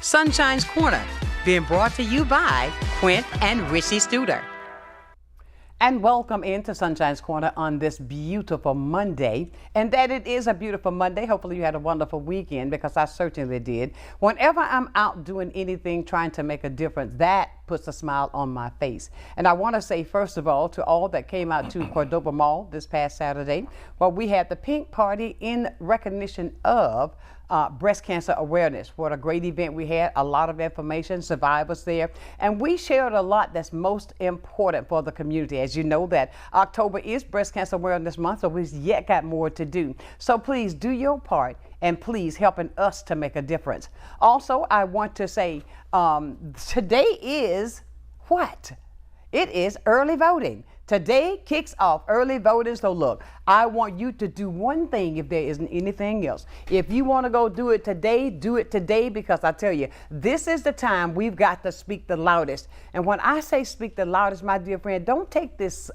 Sunshine's Corner, being brought to you by Quint and Richie Studer. And welcome into Sunshine's Corner on this beautiful Monday. And that it is a beautiful Monday. Hopefully you had a wonderful weekend, because I certainly did. Whenever I'm out doing anything, trying to make a difference, that puts a smile on my face. And I want to say, first of all, to all that came out to Cordoba Mall this past Saturday, well, we had the pink party in recognition of breast cancer awareness. What a great event we had. A lot of information, survivors there. And we shared a lot that's most important for the community. As you know, that October is Breast Cancer Awareness Month, so we've yet got more to do. So please do your part, and please helping us to make a difference. Also, I want to say today is what? It is early voting. Today kicks off early voting. So look, I want you to do one thing if there isn't anything else. If you want to go do it today, because I tell you, this is the time we've got to speak the loudest. And when I say speak the loudest, my dear friend, don't take this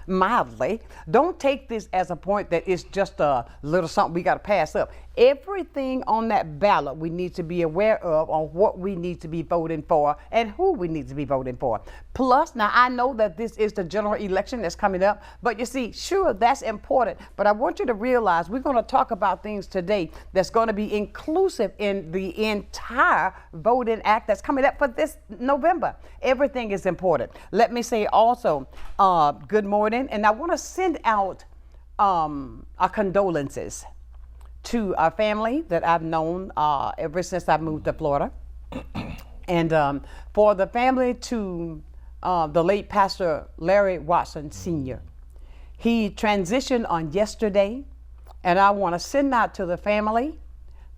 mildly. Don't take this as a point that it's just a little something we got to pass up. Everything on that ballot we need to be aware of on what we need to be voting for and who we need to be voting for. Plus, now I know that this is the general election that's coming up, but you see, sure, that's important, but I want you to realize we're going to talk about things today that's going to be inclusive in the entire voting act that's coming up for this November. Everything is important. Let me say also, good morning, and I want to send out our condolences to our family that I've known ever since I moved to Florida. And for the family to the late Pastor Larry Watson Sr. He transitioned on yesterday, and I want to send out to the family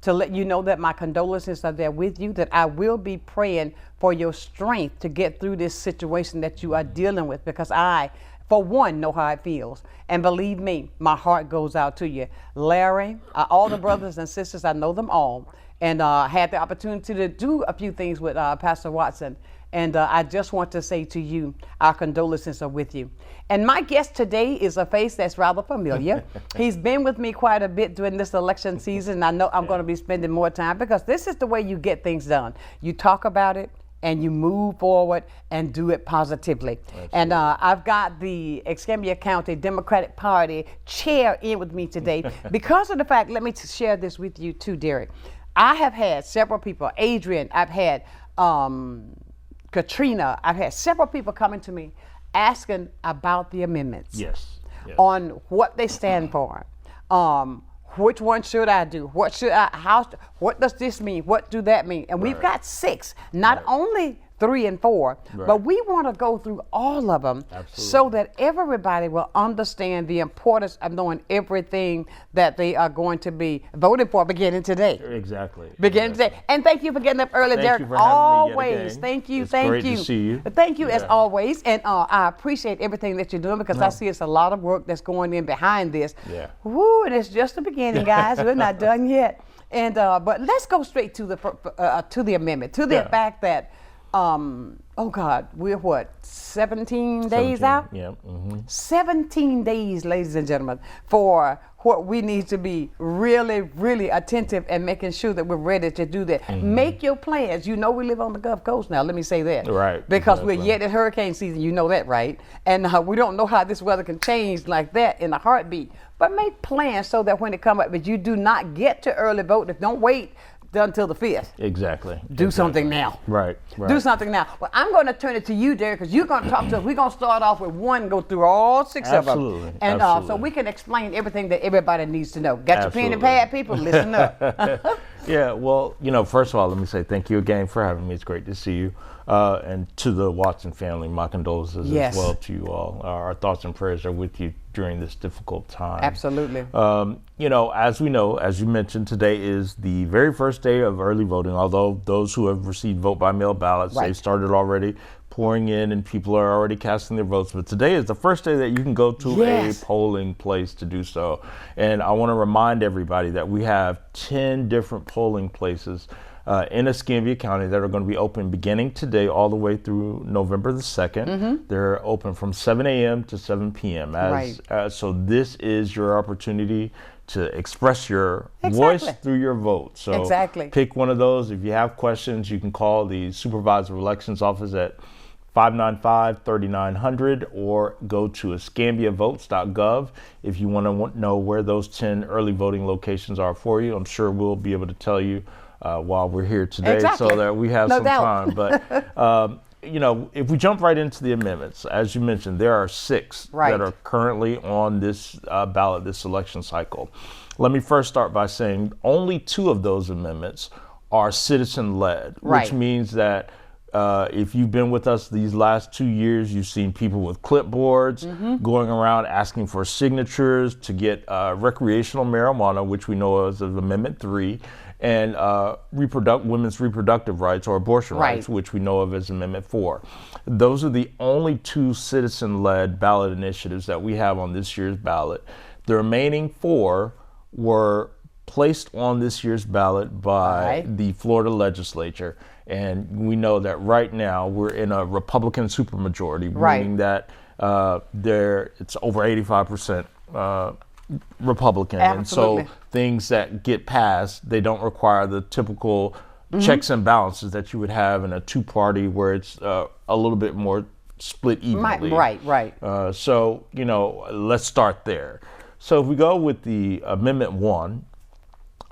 to let you know that my condolences are there with you, that I will be praying for your strength to get through this situation that you are dealing with, because I, for one, know how it feels. And believe me, my heart goes out to you. Larry, all the brothers and sisters, I know them all, and had the opportunity to do a few things with Pastor Watson. And I just want to say to you, our condolences are with you. And my guest today is a face that's rather familiar. He's been with me quite a bit during this election season. I know I'm going to be spending more time, because this is the way you get things done. You talk about it, and you move forward and do it positively. Absolutely. And I've got the Escambia County Democratic Party chair in with me today because of the fact, let me share this with you too, Derrick. I have had several people, Adrian, I've had Katrina, I've had several people coming to me asking about the amendments. Yes. On what they stand for. Which one should I do? What should I, what does this mean? What do that mean? And we've got 6, not only 3 and 4, but we want to go through all of them. Absolutely. So that everybody will understand the importance of knowing everything that they are going to be voting for beginning today. Exactly. Beginning today. And thank you for getting up early, Derrick. Always. Thank you. It's great to see you. Thank you as always. And I appreciate everything that you're doing, because I see it's a lot of work that's going in behind this. Yeah. Woo, and it's just the beginning, guys. We're not done yet. And but let's go straight to the amendment, to the fact that oh God, we're what, 17 days out? Yeah. 17 days, ladies and gentlemen, for what we need to be really, really attentive and making sure that we're ready to do that. Make your plans. You know we live on the Gulf Coast now, let me say that. Right. Because we're yet in hurricane season, you know that, right? And we don't know how this weather can change like that in a heartbeat. But make plans so that when it comes up, but you do not get to early voting. Don't wait until the 5th. Exactly. Do something now. Right. Do something now. Well, I'm going to turn it to you, Derrick, because you're going to talk to us. We're going to start off with one, go through all 6 of them. Absolutely. And so we can explain everything that everybody needs to know. Got your pen and pad, people? Listen up. Yeah, well, first of all, let me say thank you again for having me. It's great to see you. And to the Watson family, my condolences as well to you all. Our thoughts and prayers are with you during this difficult time. Absolutely. As we know, as you mentioned, today is the very first day of early voting, although those who have received vote by mail ballots, they've started already pouring in and people are already casting their votes. But today is the first day that you can go to a polling place to do so. And I want to remind everybody that we have 10 different polling places in Escambia County that are going to be open beginning today all the way through November the 2nd. They're open from 7 a.m. to 7 p.m. So this is your opportunity to express your voice through your vote. So pick one of those. If you have questions, you can call the Supervisor of Elections Office at 595-3900 or go to escambiavotes.gov if you want to know where those 10 early voting locations are for you. I'm sure we'll be able to tell you while we're here today so that we have some time. But if we jump right into the amendments, as you mentioned, there are 6 that are currently on this ballot this election cycle. Let me first start by saying only 2 of those amendments are citizen-led, which means that if you've been with us these last 2 years, you've seen people with clipboards going around asking for signatures to get recreational marijuana, which we know as of Amendment 3, and women's reproductive rights or abortion rights, which we know of as Amendment 4. Those are the only 2 citizen-led ballot initiatives that we have on this year's ballot. The remaining 4 were placed on this year's ballot by the Florida legislature. And we know that right now we're in a Republican supermajority, meaning that it's over 85% Republican. Absolutely. And so things that get passed, they don't require the typical checks and balances that you would have in a 2-party where it's a little bit more split evenly. So, let's start there. So if we go with the Amendment 1,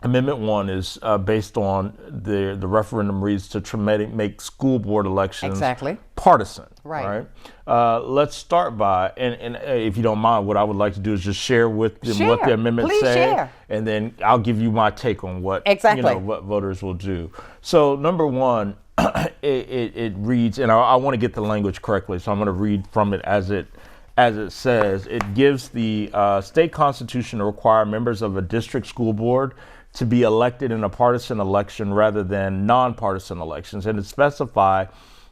Amendment 1 is based on the referendum reads to make school board elections partisan. Let's start by, and if you don't mind, what I would like to do is just share with them what the amendments say, and then I'll give you my take on what what voters will do. So number 1, it reads, and I want to get the language correctly, so I'm going to read from it as it says. It gives the state constitution to require members of a district school board to be elected in a partisan election rather than nonpartisan elections, and to specify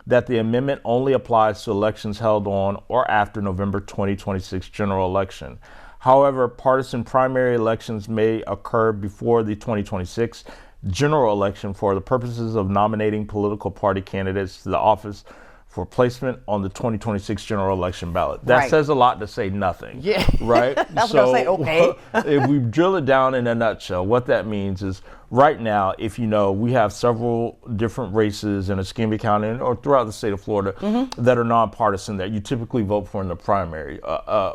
that the amendment only applies to elections held on or after November 2026 general election. However, partisan primary elections may occur before the 2026 general election for the purposes of nominating political party candidates to the office for placement on the 2026 general election ballot. That says a lot to say nothing. Right? That's what I say, okay. If we drill it down in a nutshell, what that means is right now, if you know, we have several different races in Escambia County or throughout the state of Florida that are nonpartisan that you typically vote for in the primary.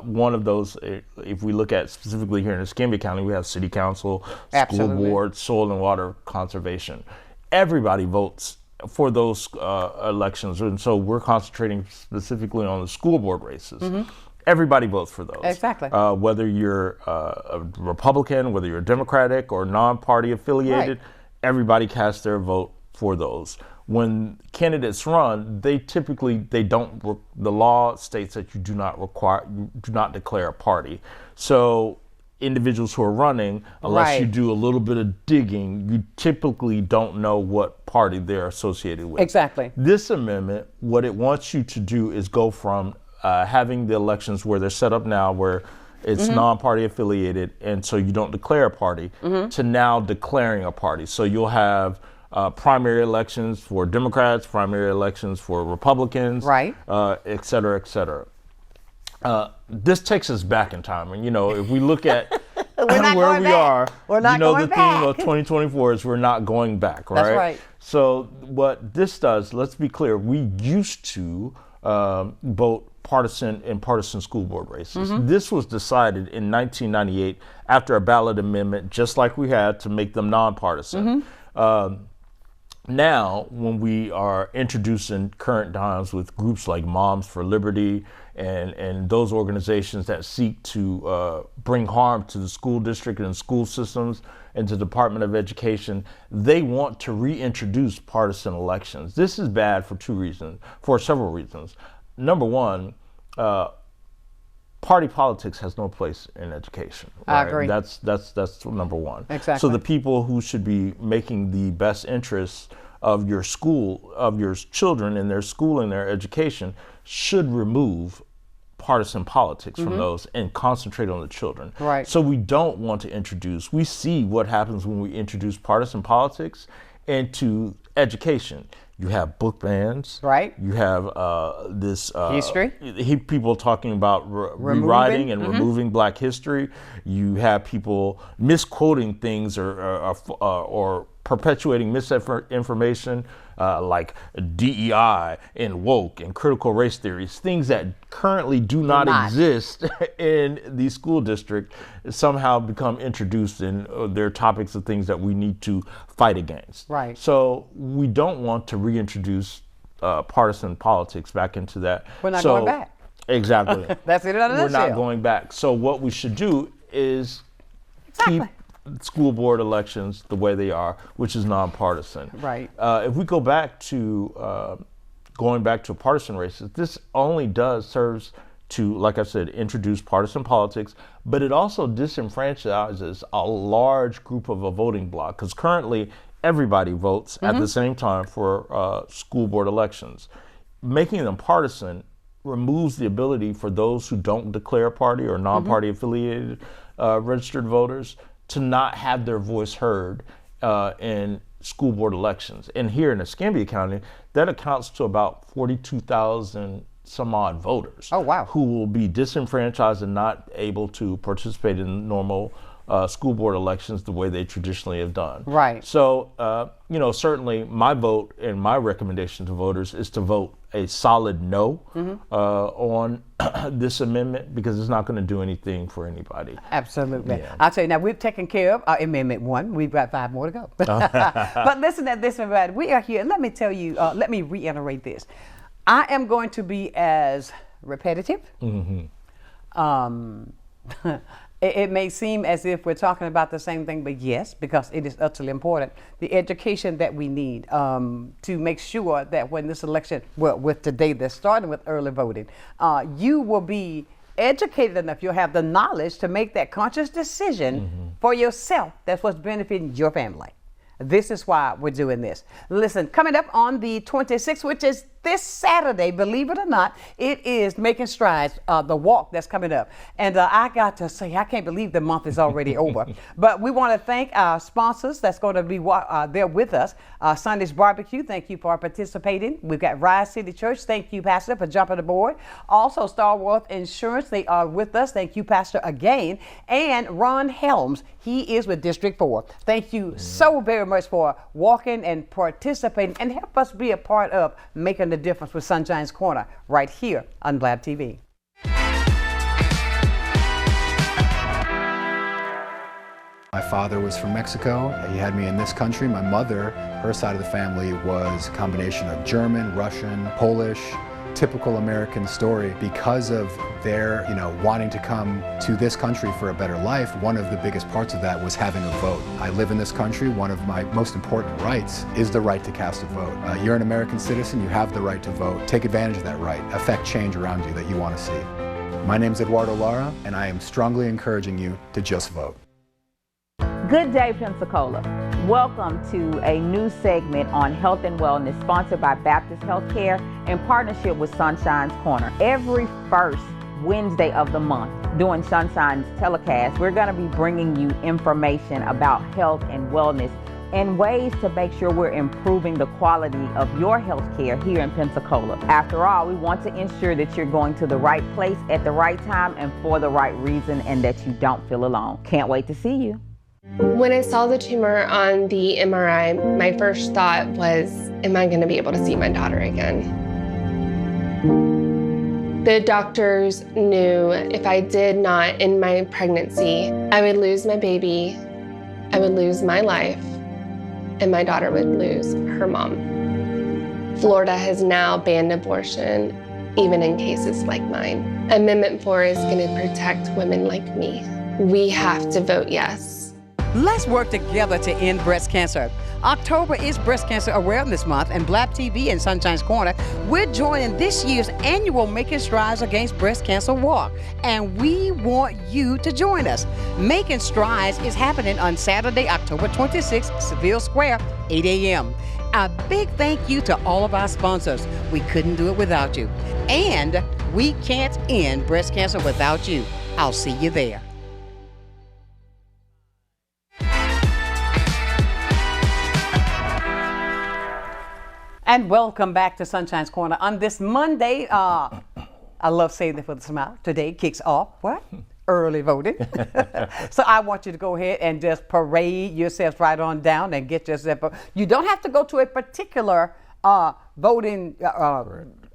One of those, if we look at specifically here in Escambia County, we have city council, school board, soil and water conservation. Everybody votes for those elections, and so we're concentrating specifically on the school board races. Everybody votes for those. Whether you're a Republican, whether you're Democratic or non-party affiliated, everybody casts their vote for those. When candidates run, the law states that you do not declare a party. So individuals who are running, unless you do a little bit of digging, you typically don't know what party they're associated with. This amendment, what it wants you to do is go from having the elections where they're set up now, where it's non-party affiliated, and so you don't declare a party, to now declaring a party. So you'll have primary elections for Democrats, primary elections for Republicans, et cetera, et cetera. This takes us back in time, and if we look at where we are, the theme of 2024 is we're not going back, right? That's right. So what this does, let's be clear, we used to vote partisan in partisan school board races. This was decided in 1998 after a ballot amendment, just like we had to make them nonpartisan. Now, when we are introducing current times with groups like Moms for Liberty and those organizations that seek to bring harm to the school district and school systems and to the Department of Education, they want to reintroduce partisan elections. This is bad for several reasons. Number one, party politics has no place in education. Right? I agree. That's number one. So the people who should be making the best interests of your school, of your children in their school and their education, should remove partisan politics from those and concentrate on the children. Right. So we don't want to introduce, we see what happens when we introduce partisan politics. into education. You have book bans. Right. You have this history. People talking about rewriting and removing Black history. You have people misquoting things or perpetuating misinformation like DEI and woke and critical race theories, things that currently do not exist in the school district, somehow become introduced, and they're topics of things that we need to fight against. Right. So we don't want to reintroduce partisan politics back into that. We're not going back. Exactly. That's it in a nutshell. We're not going back. So what we should do is keep school board elections the way they are, which is nonpartisan. Right. If we go back to going back to partisan races, this only serves to, like I said, introduce partisan politics, but it also disenfranchises a large group of a voting bloc, because currently everybody votes at the same time for school board elections. Making them partisan removes the ability for those who don't declare a party or non-party affiliated registered voters to not have their voice heard in school board elections. And here in Escambia County, that accounts to about 42,000 some odd voters. Oh, wow. Who will be disenfranchised and not able to participate in normal school board elections the way they traditionally have done. Right. So, certainly my vote and my recommendation to voters is to vote a solid no on this amendment, because it's not going to do anything for anybody. Absolutely. Yeah. I'll tell you now, we've taken care of Amendment 1. We've got 5 more to go. But listen to this, everybody. We are here, and let me tell you, let me reiterate this. I am going to be as repetitive. It may seem as if we're talking about the same thing, but yes, because it is utterly important. The education that we need to make sure that when this election, well, with today, they're starting with early voting, you will be educated enough, you'll have the knowledge to make that conscious decision for yourself. That's what's benefiting your family. This is why we're doing this. Listen, coming up on the 26th, which is this Saturday, believe it or not, it is Making Strides, the walk that's coming up. And I got to say, I can't believe the month is already over. But we want to thank our sponsors that's going to be there with us. Sunday's Barbecue, thank you for participating. We've got Rise City Church, thank you, Pastor, for jumping aboard. Also, Star Worth Insurance, they are with us. Thank you, Pastor, again. And Ron Helms, he is with District 4. Thank you so very much for walking and participating and help us be a part of making the difference with Sunshine's Corner right here on Blab TV. My father was from Mexico. He had me in this country. My mother, her side of the family, was a combination of German, Russian, Polish, typical American story. Because of their, wanting to come to this country for a better life, one of the biggest parts of that was having a vote. I live in this country. One of my most important rights is the right to cast a vote. You're an American citizen. You have the right to vote. Take advantage of that right. Affect change around you that you want to see. My name's Eduardo Lara, and I am strongly encouraging you to just vote. Good day, Pensacola. Welcome to a new segment on health and wellness sponsored by Baptist Healthcare in partnership with Sunshine's Corner. Every first Wednesday of the month during Sunshine's telecast, we're going to be bringing you information about health and wellness and ways to make sure we're improving the quality of your health care here in Pensacola. After all, we want to ensure that you're going to the right place at the right time and for the right reason, and that you don't feel alone. Can't wait to see you. When I saw the tumor on the MRI, my first thought was, am I going to be able to see my daughter again? The doctors knew if I did not end my pregnancy, I would lose my baby, I would lose my life, and my daughter would lose her mom. Florida has now banned abortion, even in cases like mine. Amendment 4 is going to protect women like me. We have to vote yes. Let's work together to end breast cancer. October is Breast Cancer Awareness Month, and Blab TV and Sunshine's Corner, we're joining this year's annual Making Strides Against Breast Cancer Walk, and we want you to join us. Making Strides is happening on Saturday, October 26th, Seville Square, 8 a.m. A big thank you to all of our sponsors. We couldn't do it without you. And we can't end breast cancer without you. I'll see you there. And welcome back to Sunshine's Corner on this Monday. I love saying that for the smile. Today kicks off what? Early voting. So I want you to go ahead and just parade yourselves right on down and get yourself. You don't have to go to a particular voting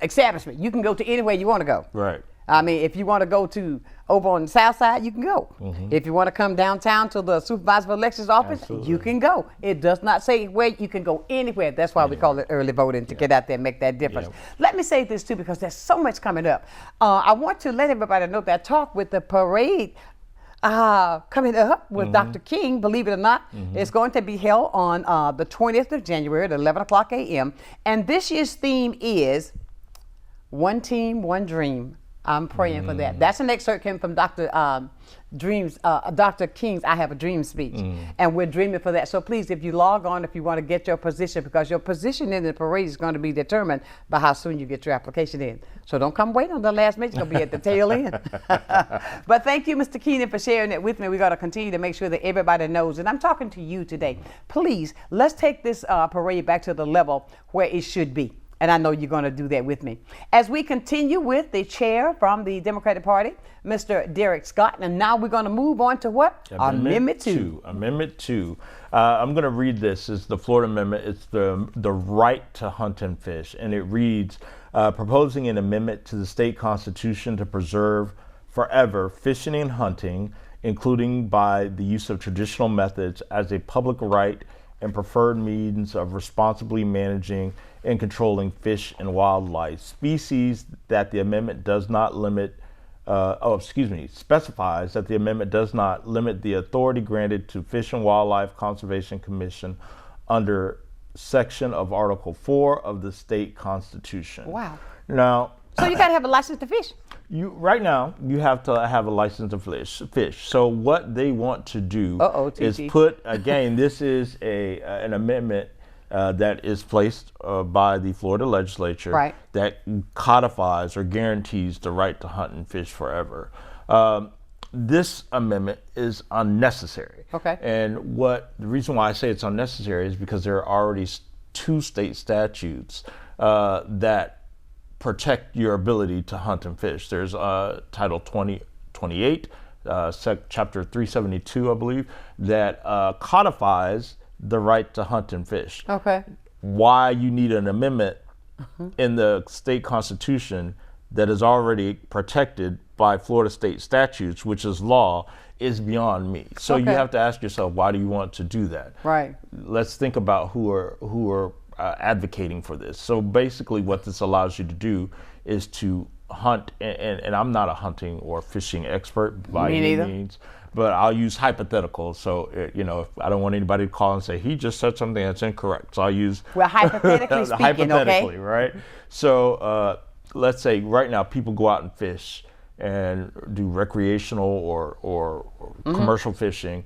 establishment. You can go to anywhere you want to go. Right. I mean, if you want to go to over on the south side, you can go. Mm-hmm. If you want to come downtown to the supervisor of elections office, absolutely, you can go. It does not say where. You can go anywhere. That's why we call it early voting, to get out there and make that difference. Let me say this too, because there's so much coming up. I want to let everybody know that talk with the parade coming up with Dr. King, believe it or not, is going to be held on the 20th of January at 11 o'clock a.m. And this year's theme is One Team, One Dream. I'm praying for that. That's an excerpt came from Dr. King's I Have a Dream speech. And we're dreaming for that. So please, if you log on, if you want to get your position, because your position in the parade is going to be determined by how soon you get your application in. So don't come wait on the last minute. You're going to be at the tail end. But thank you, Mr. Keenan, for sharing it with me. We're going to continue to make sure that everybody knows. And I'm talking to you today. Please, let's take this parade back to the level where it should be. And I know you're going to do that with me. As we continue with the chair from the Democratic Party, Mr. Derrick Scott, and now we're going to move on to what? Amendment 2. Amendment 2. I'm going to read this. It's the Florida Amendment. It's the right to hunt and fish. And it reads, proposing an amendment to the state constitution to preserve forever fishing and hunting, including by the use of traditional methods, as a public right and preferred means of responsibly managing and controlling fish and wildlife species, that the amendment does not limit, specifies that the amendment does not limit the authority granted to Fish and Wildlife Conservation Commission under section of Article 4 of the state constitution. Wow. Now, so you got to have a license to fish? Right now, you have to have a license to fish. So what they want to do is put, again, this is an amendment that is placed by the Florida legislature that codifies or guarantees the right to hunt and fish forever. This amendment is unnecessary. Okay. And the reason why I say it's unnecessary is because there are already 2 state statutes that protect your ability to hunt and fish. There's Title 28, Chapter 372, I believe, that codifies the right to hunt and fish. Okay. Why you need an amendment in the state constitution that is already protected by Florida state statutes, which is law, is beyond me. So you have to ask yourself, why do you want to do that? Right. Let's think about who are advocating for this. So basically what this allows you to do is to hunt, and I'm not a hunting or fishing expert by any means, but I'll use hypotheticals. So, if I don't want anybody to call and say, he just said something that's incorrect. So I'll use... Well, hypothetically speaking, hypothetically, right? So let's say right now people go out and fish and do recreational or commercial fishing.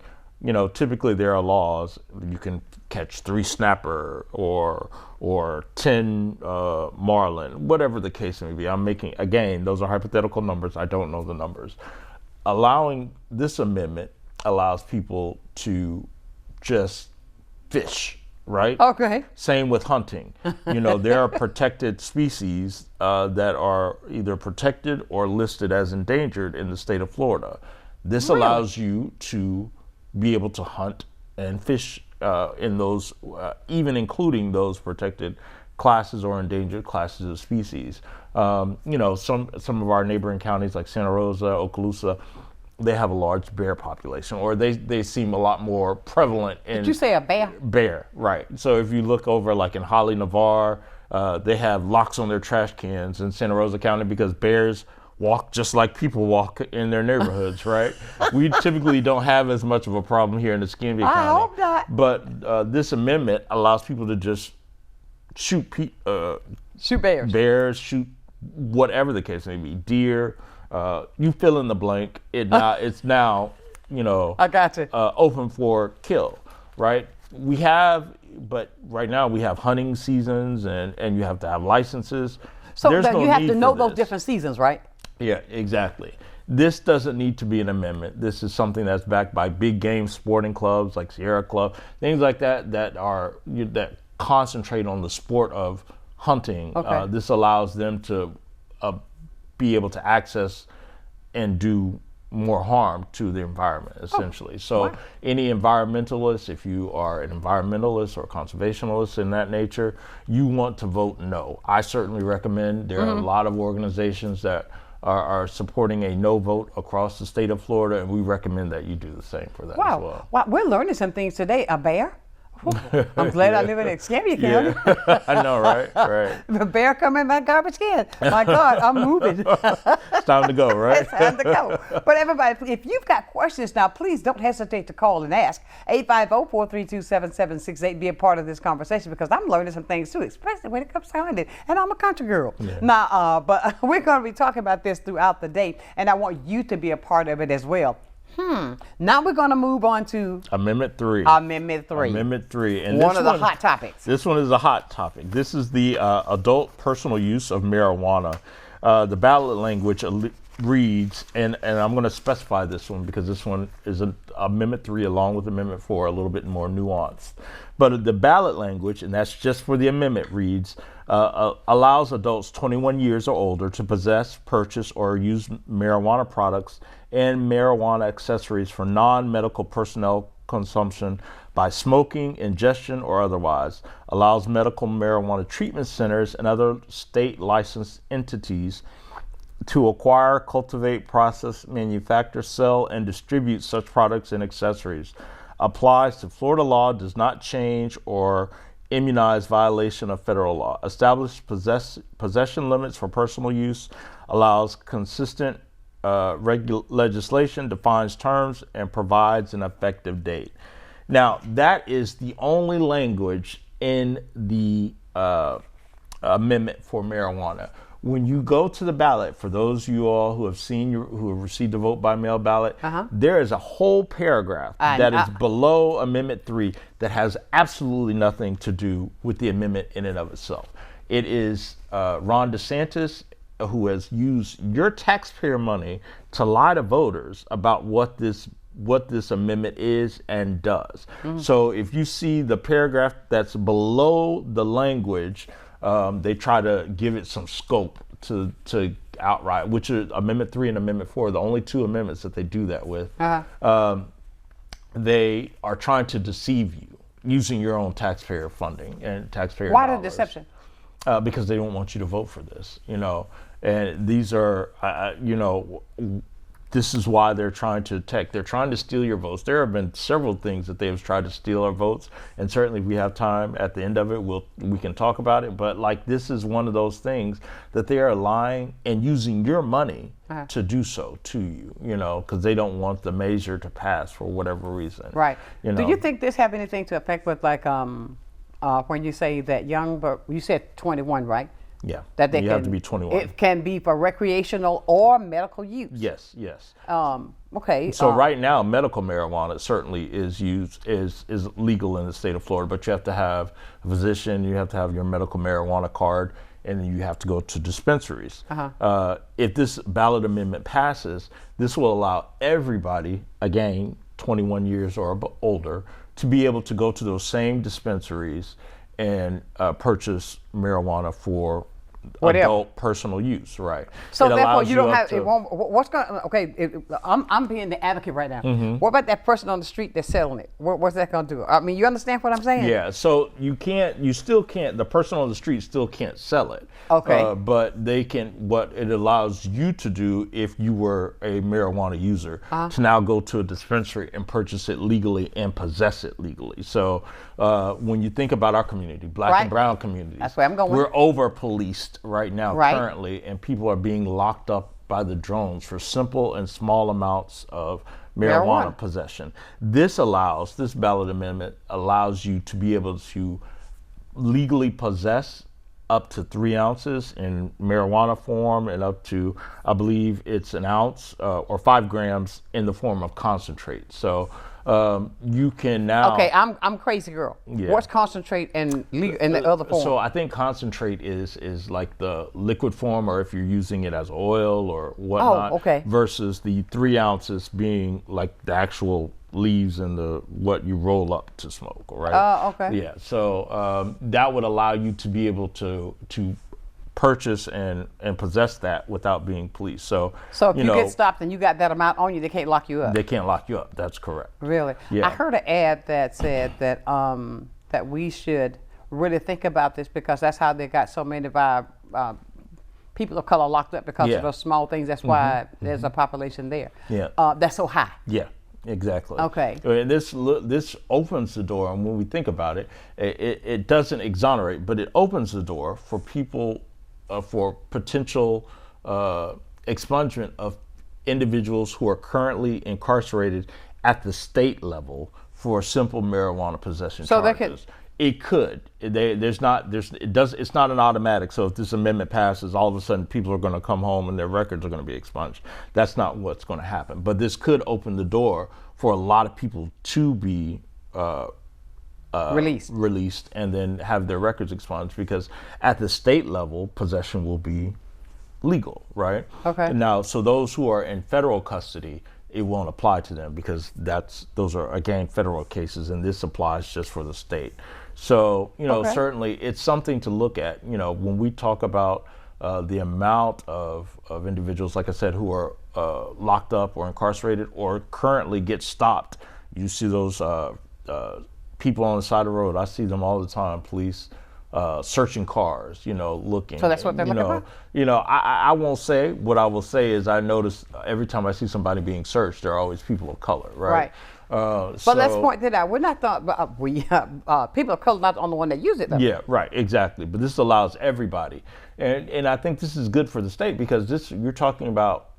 Typically there are laws. You can catch 3 snapper or 10 marlin, whatever the case may be. I'm making, again, those are hypothetical numbers. I don't know the numbers. Allowing this amendment allows people to just fish, right? Okay. Same with hunting. There are protected species that are either protected or listed as endangered in the state of Florida. This allows you to be able to hunt and fish in those, even including those protected classes or endangered classes of species. Some of our neighboring counties like Santa Rosa, Okaloosa, they have a large bear population, or they seem a lot more prevalent in... Did you say a bear? Bear, right. So if you look over like in Holly, Navarre, they have locks on their trash cans in Santa Rosa County because bears walk just like people walk in their neighborhoods, right? We typically don't have as much of a problem here in Escambia County. I hope not. But this amendment allows people to just shoot bears, shoot whatever the case may be, deer. You fill in the blank. It's now I got you. Open for kill, right? But right now we have hunting seasons, and you have to have licenses. So you have to know those different seasons, right? Yeah, exactly. This doesn't need to be an amendment. This is something that's backed by big game sporting clubs like Sierra Club, things like that concentrate on the sport of hunting. Okay. This allows them to be able to access and do more harm to the environment, essentially. So any environmentalist, if you are an environmentalist or conservationalist in that nature, you want to vote no. I certainly recommend. There are a lot of organizations that are supporting a no vote across the state of Florida, and we recommend that you do the same for that as well. Wow, we're learning some things today. A bear? I'm glad I live in Escambia County. Yeah. I know, right? Right. The bear come in my garbage can. My God, I'm moving. It's time to go, right? It's time to go. But everybody, if you've got questions now, please don't hesitate to call and ask. 850-432-7768. Be a part of this conversation because I'm learning some things too, especially when it comes to hunting. And I'm a country girl. Yeah. Now, but we're going to be talking about this throughout the day, and I want you to be a part of it as well. Now we're going to move on to Amendment 3. Amendment 3. Amendment 3. And one of the hot topics. This one is a hot topic. This is the adult personal use of marijuana. The ballot language reads, and I'm going to specify this one because this one is Amendment 3 along with Amendment 4, a little bit more nuanced. But the ballot language, and that's just for the amendment, reads, allows adults 21 years or older to possess, purchase, or use marijuana products and marijuana accessories for non-medical personnel consumption by smoking, ingestion, or otherwise. Allows medical marijuana treatment centers and other state licensed entities to acquire, cultivate, process, manufacture, sell, and distribute such products and accessories. Applies to Florida law, does not change or immunize violation of federal law. Established possession limits for personal use. Allows consistent legislation, defines terms, and provides an effective date. Now, that is the only language in the amendment for marijuana. When you go to the ballot, for those of you all who have who have received a vote by mail ballot, there is a whole paragraph that is below Amendment 3 that has absolutely nothing to do with the amendment in and of itself. It is Ron DeSantis who has used your taxpayer money to lie to voters about what this amendment is and does. So if you see the paragraph that's below the language, they try to give it some scope to outright, which is Amendment 3 and Amendment 4, the only two amendments that they do that with. They are trying to deceive you using your own taxpayer funding and taxpayer Why dollars. the deception? Because they don't want you to vote for this, and these are, this is why they're trying to steal your votes. There have been several things that they have tried to steal our votes, and certainly if we have time at the end of it, we can talk about it. But this is one of those things that they are lying and using your money to do so to you, because they don't want the measure to pass for whatever reason. Right. Do you think this have anything to affect with when you say that but you said 21, right? Yeah, that you have to be 21. It can be for recreational or medical use. Yes, yes. Okay. So right now, medical marijuana certainly is legal in the state of Florida, but you have to have a physician, you have to have your medical marijuana card, and you have to go to dispensaries. If this ballot amendment passes, this will allow everybody, again, 21 years or older, to be able to go to those same dispensaries and purchase marijuana for adult personal use, right? So therefore, you don't have. I'm being the advocate right now. What about that person on the street that's selling it? What's that going to do? I mean, you understand what I'm saying? Yeah. So you still can't. The person on the street still can't sell it. Okay. But they can. What it allows you to do, if you were a marijuana user, to now go to a dispensary and purchase it legally and possess it legally. So when you think about our community, Black and brown communities, that's where I'm going. We're over-policed right now currently, and people are being locked up by the drones for simple and small amounts of marijuana possession. This ballot amendment allows you to be able to legally possess up to 3 ounces in marijuana form and up to, I believe it's an ounce or 5 grams in the form of concentrate. So you can now. Okay, I'm crazy girl. Yeah. What's concentrate and the other form? So I think concentrate is like the liquid form, or if you're using it as oil or whatnot. Oh, okay. Versus the 3 ounces being like the actual leaves and what you roll up to smoke, right? Oh, okay. Yeah, so that would allow you to be able to purchase and possess that without being policed. So if you get stopped and you got that amount on you, they can't lock you up. They can't lock you up. That's correct. Really? Yeah. I heard an ad that said that that we should really think about this, because that's how they got so many of our people of color locked up, because of those small things. That's why there's a population there. Yeah. That's so high. Yeah. Exactly. Okay. And this opens the door, and when we think about it, it doesn't exonerate, but it opens the door for people, for potential expungement of individuals who are currently incarcerated at the state level for simple marijuana possession charges. It could. It's not an automatic. So if this amendment passes, all of a sudden people are going to come home and their records are going to be expunged. That's not what's going to happen. But this could open the door for a lot of people to be released and then have their records expunged, because at the state level, possession will be legal, right? Okay. Now, so those who are in federal custody, it won't apply to them, because those are, again, federal cases, and this applies just for the state. So, certainly it's something to look at. When we talk about the amount of individuals, like I said, who are locked up or incarcerated or currently get stopped, you see those people on the side of the road. I see them all the time, police searching cars, looking. So that's what they're looking for? I won't say. What I will say is I notice every time I see somebody being searched, there are always people of color, right? Right. But let's point that out. We're not people of color not the only one that use it, though. Yeah, right, exactly. But this allows everybody, and I think this is good for the state, because you're talking about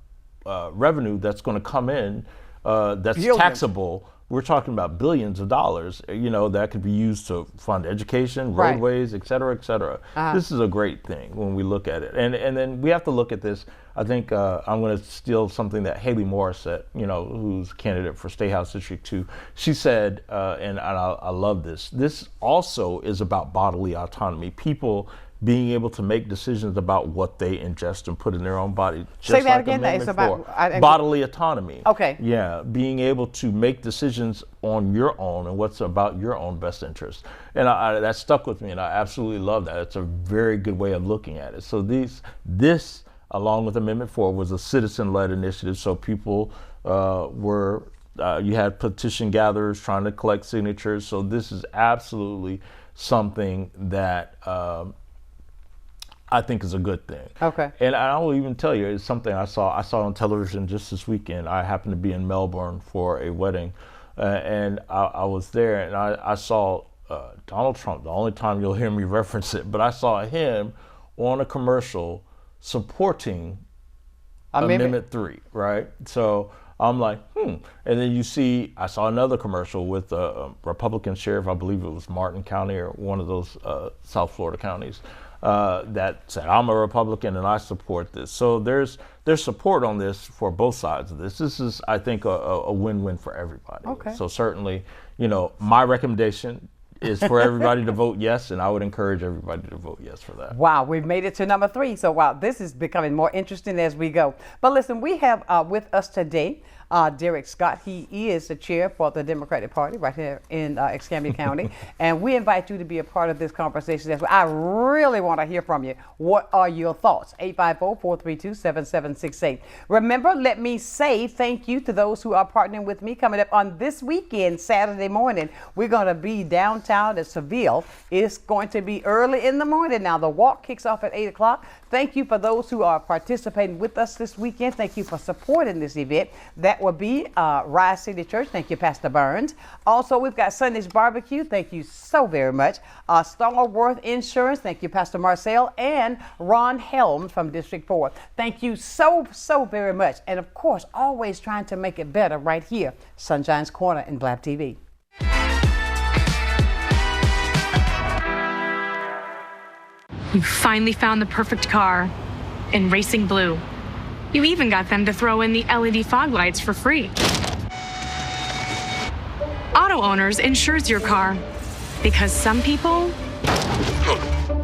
revenue that's going to come in, that's Billions. taxable. We're talking about billions of dollars, that could be used to fund education, roadways, et cetera, et cetera. This is a great thing when we look at it. And then we have to look at this. I think I'm going to steal something that Haley Morris said, who's candidate for State House District 2. She said, and I love this, this also is about bodily autonomy. People being able to make decisions about what they ingest and put in their own body. Say that again. It's about bodily autonomy. Okay. Yeah, being able to make decisions on your own and what's about your own best interest. And that stuck with me, and I absolutely love that. It's a very good way of looking at it. So this, along with Amendment 4, was a citizen-led initiative. So people you had petition gatherers trying to collect signatures. So this is absolutely something that I think is a good thing. Okay. And I will even tell you, it's something I saw on television just this weekend. I happened to be in Melbourne for a wedding, and I was there, and I saw Donald Trump. The only time you'll hear me reference it, but I saw him on a commercial supporting Amendment 3, right? So I'm like, And then I saw another commercial with a Republican sheriff, I believe it was Martin County or one of those South Florida counties, that said, I'm a Republican and I support this. So there's support on this for both sides of this. This is, I think, a win-win for everybody. Okay. So certainly, my recommendation is for everybody to vote yes, and I would encourage everybody to vote yes for that. Wow, we've made it to number 3. So wow, this is becoming more interesting as we go. But listen, we have with us today Derrick Scott. He is the chair for the Democratic Party right here in Escambia County. And we invite you to be a part of this conversation as well. I really want to hear from you. What are your thoughts? 850-432-7768. Remember, let me say thank you to those who are partnering with me. Coming up on this weekend, Saturday morning, we're going to be downtown at Seville. It's going to be early in the morning. Now, the walk kicks off at 8 o'clock. Thank you for those who are participating with us this weekend. Thank you for supporting this event. That will be Rise City Church. Thank you, Pastor Burns. Also, we've got Sunday's Barbecue. Thank you so very much. Starworth Insurance. Thank you, Pastor Marcel, and Ron Helms from District 4. Thank you so very much. And of course, always trying to make it better right here, Sunshine's Corner in Blab TV. You finally found the perfect car in Racing Blue. You even got them to throw in the LED fog lights for free. Auto Owners insures your car because some people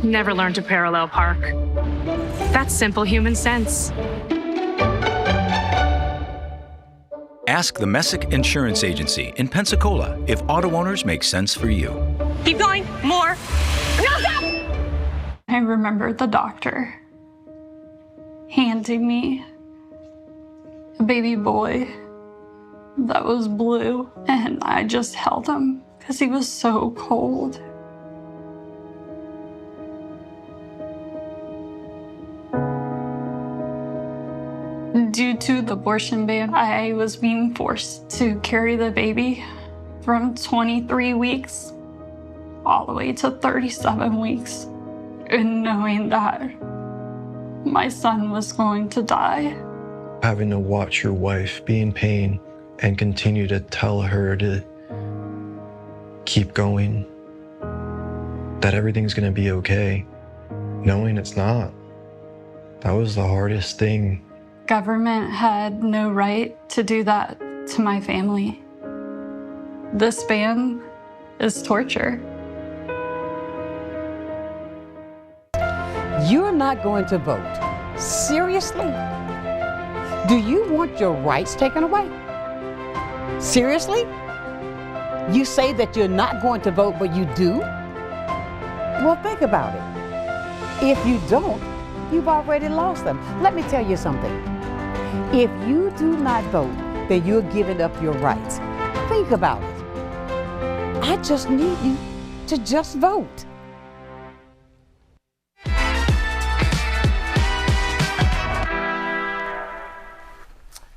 never learn to parallel park. That's simple human sense. Ask the Messick Insurance Agency in Pensacola if auto owners make sense for you. Keep going. More. No, stop! I remember the doctor handing me a baby boy that was blue, and I just held him because he was so cold. Due to the abortion ban, I was being forced to carry the baby from 23 weeks all the way to 37 weeks, and knowing that my son was going to die. Having to watch your wife be in pain and continue to tell her to keep going, that everything's gonna be okay, knowing it's not. That was the hardest thing. Government had no right to do that to my family. This ban is torture. You're not going to vote. Seriously? Do you want your rights taken away? Seriously? You say that you're not going to vote, but you do? Well, think about it. If you don't, you've already lost them. Let me tell you something. If you do not vote, then you're giving up your rights. Think about it. I just need you to just vote.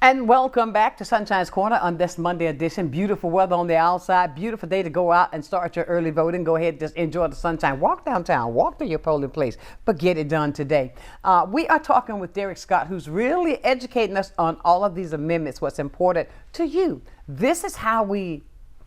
And welcome back to Sunshine's Corner on this Monday edition. Beautiful weather on the outside. Beautiful day to go out and start your early voting. Go ahead, just enjoy the sunshine. Walk downtown, walk to your polling place, but get it done today. We are talking with Derrick Scott, who's really educating us on all of these amendments, what's important to you. This is how we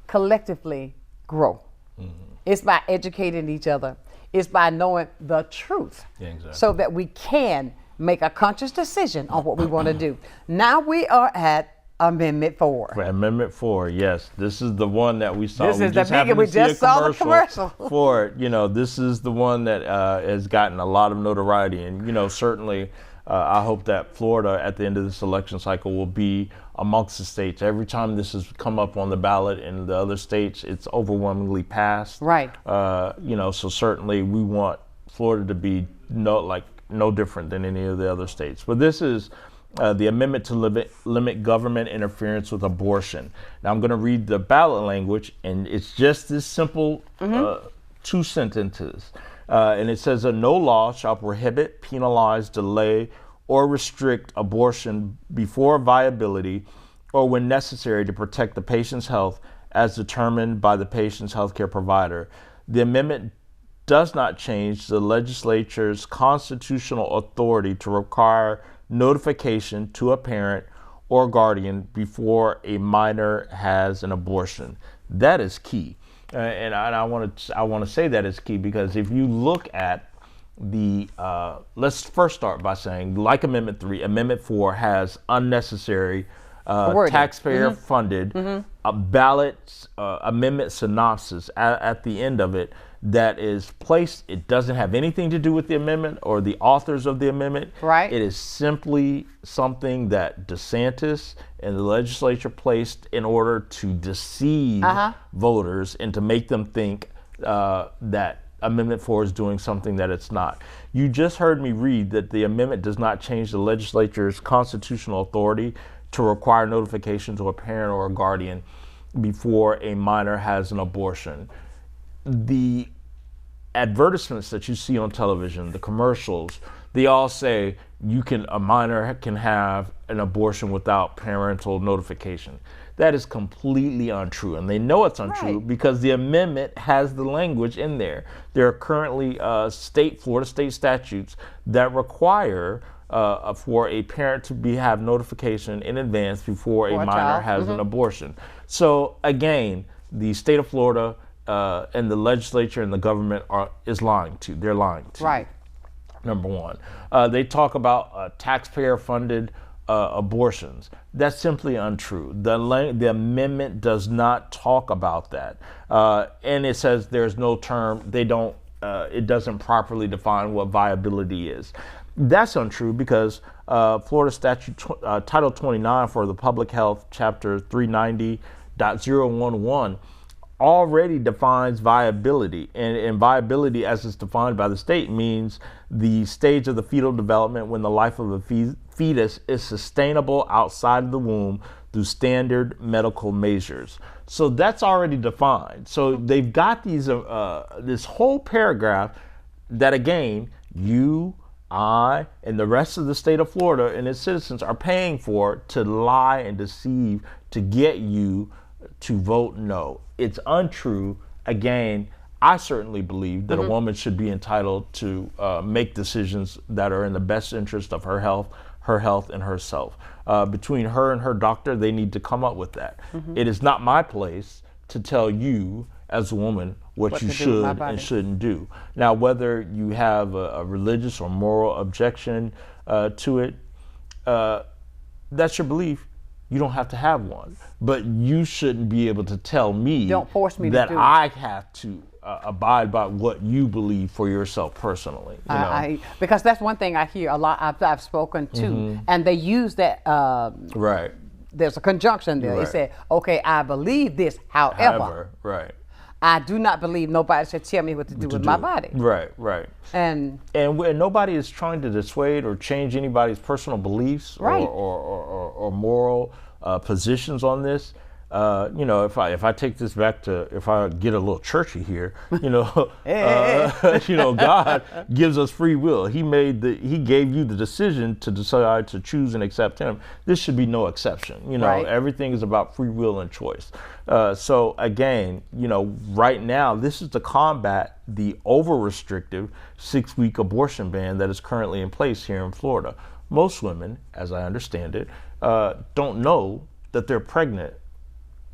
collectively grow. Mm-hmm. It's by educating each other. It's by knowing the truth, exactly, so that we can make a conscious decision on what we want to do. Now we are at Amendment 4. Amendment 4, yes. This is the one that we saw. This is the big, we just saw the commercial for it. You know, this is the one that has gotten a lot of notoriety. And, you know, certainly I hope that Florida at the end of this election cycle will be amongst the states. Every time this has come up on the ballot in the other states, it's overwhelmingly passed. Right. You know, so certainly we want Florida to be no different than any of the other states. But this is the amendment to limit government interference with abortion. Now I'm going to read the ballot language, and it's just this simple, 2 sentences. And it says, no law shall prohibit, penalize, delay, or restrict abortion before viability or when necessary to protect the patient's health as determined by the patient's healthcare provider. The amendment does not change the legislature's constitutional authority to require notification to a parent or guardian before a minor has an abortion. That is key. And I want to say that is key because if you look at the, let's first start by saying, like Amendment 3, Amendment 4 has unnecessary taxpayer-funded ballot amendment synopsis at the end of it that is placed. It doesn't have anything to do with the amendment or the authors of the amendment. Right. It is simply something that DeSantis and the legislature placed in order to deceive voters and to make them think that Amendment 4 is doing something that it's not. You just heard me read that the amendment does not change the legislature's constitutional authority to require notification to a parent or a guardian before a minor has an abortion. The advertisements that you see on television, the commercials, they all say a minor can have an abortion without parental notification. That is completely untrue, and they know it's untrue because the amendment has the language in there. There are currently Florida state statutes that require for a parent to have notification in advance before a minor has an abortion. So again, the state of Florida and the legislature and the government is lying to. They're lying to. Right. Number one. They talk about taxpayer-funded abortions. That's simply untrue. The amendment does not talk about that. And it says there's no term, it doesn't properly define what viability is. That's untrue because Florida Statute Title 29 for the Public Health, Chapter 390.011 already defines viability, and viability as it's defined by the state means the stage of the fetal development when the life of a fetus is sustainable outside of the womb through standard medical measures. So that's already defined. So they've got these this whole paragraph that, again, you, I, and the rest of the state of Florida and its citizens are paying for to lie and deceive to get you to vote no. It's untrue. Again, I certainly believe that a woman should be entitled to make decisions that are in the best interest of her health and herself. Between her and her doctor, they need to come up with that. It is not my place to tell you as a woman what you should and shouldn't do. Now, whether you have a religious or moral objection to it, that's your belief. You don't have to have one, but you shouldn't be able to tell me, don't force me that to do I have to abide by what you believe for yourself personally. You know? Because that's one thing I hear a lot. I've spoken to, and they use that. Right. There's a conjunction there. They say, "Okay, I believe this. However, right. I do not believe nobody should tell me what to do with my body." Right. And nobody is trying to dissuade or change anybody's personal beliefs or moral positions on this. You know, if I take this back to, if I get a little churchy here, you know, you know, God gives us free will. He gave you the decision to decide to choose and accept Him. This should be no exception. You know, everything is about free will and choice. So again, you know, right now, this is to combat the over-restrictive 6-week abortion ban that is currently in place here in Florida. Most women, as I understand it, don't know that they're pregnant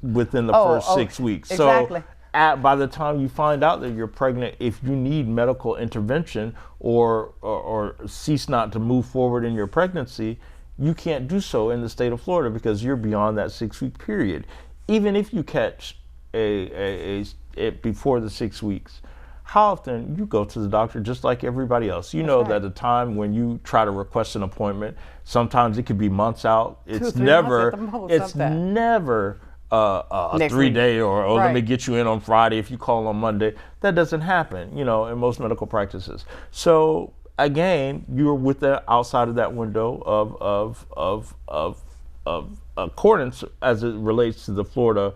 within the first 6 weeks. Exactly. So by the time you find out that you're pregnant, if you need medical intervention or cease not to move forward in your pregnancy, you can't do so in the state of Florida because you're beyond that 6-week period. Even if you catch it before the 6 weeks, how often you go to the doctor just like everybody else? You know that the time when you try to request an appointment, sometimes it could be months out. It's never a 3-day or let me get you in on Friday if you call on Monday. That doesn't happen, you know, in most medical practices. So again, you're outside of that window of accordance as it relates to the Florida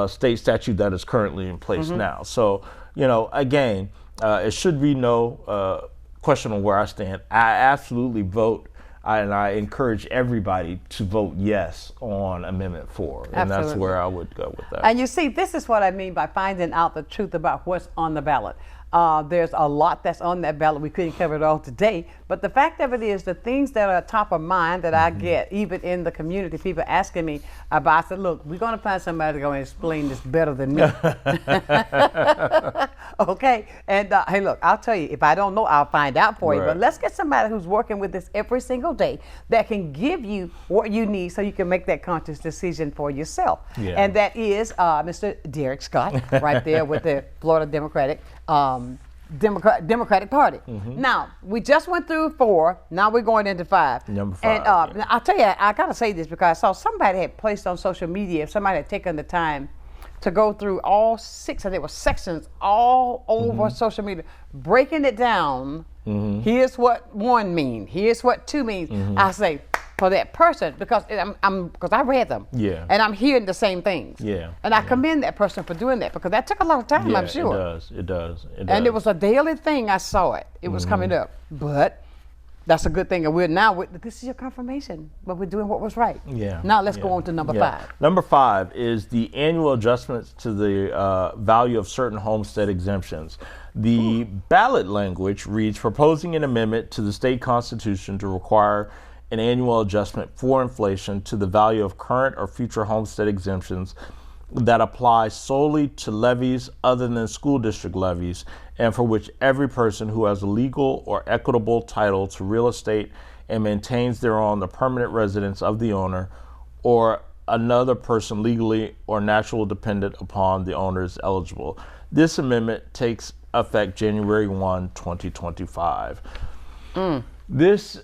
state statute that is currently in place now. So, you know, again, it should be no question on where I stand. I absolutely vote. And I encourage everybody to vote yes on Amendment 4. And that's where I would go with that. And you see, this is what I mean by finding out the truth about what's on the ballot. There's a lot that's on that ballot. We couldn't cover it all today. But the fact of it is, the things that are top of mind that I get, even in the community, people asking me about, I said, look, we're going to find somebody to go and explain this better than me. Okay? And hey, look, I'll tell you, if I don't know, I'll find out for you. But let's get somebody who's working with this every single day that can give you what you need so you can make that conscious decision for yourself. And that is Mr. Derrick Scott, right there with the Florida Democratic Party. Now, we just went through 4. Now we're going into 5. Number 5. And I'll tell you, I gotta say this because I saw somebody had placed on social media, somebody had taken the time to go through all 6, and there were sections all over social media, breaking it down. Here's what 1 means. Here's what 2 means. I say, for that person, because because I read them, and I'm hearing the same things, and I commend that person for doing that because that took a lot of time. I'm sure it does. And it was a daily thing. I saw it. It was coming up, but that's a good thing. And this is your confirmation, but we're doing what was right. Now let's go on to number 5. Number 5 is the annual adjustments to the value of certain homestead exemptions. The ballot language reads, proposing an amendment to the state constitution to require an annual adjustment for inflation to the value of current or future homestead exemptions that apply solely to levies other than school district levies, and for which every person who has a legal or equitable title to real estate and maintains thereon the permanent residence of the owner or another person legally or natural dependent upon the owner is eligible. This amendment takes effect January 1, 2025. This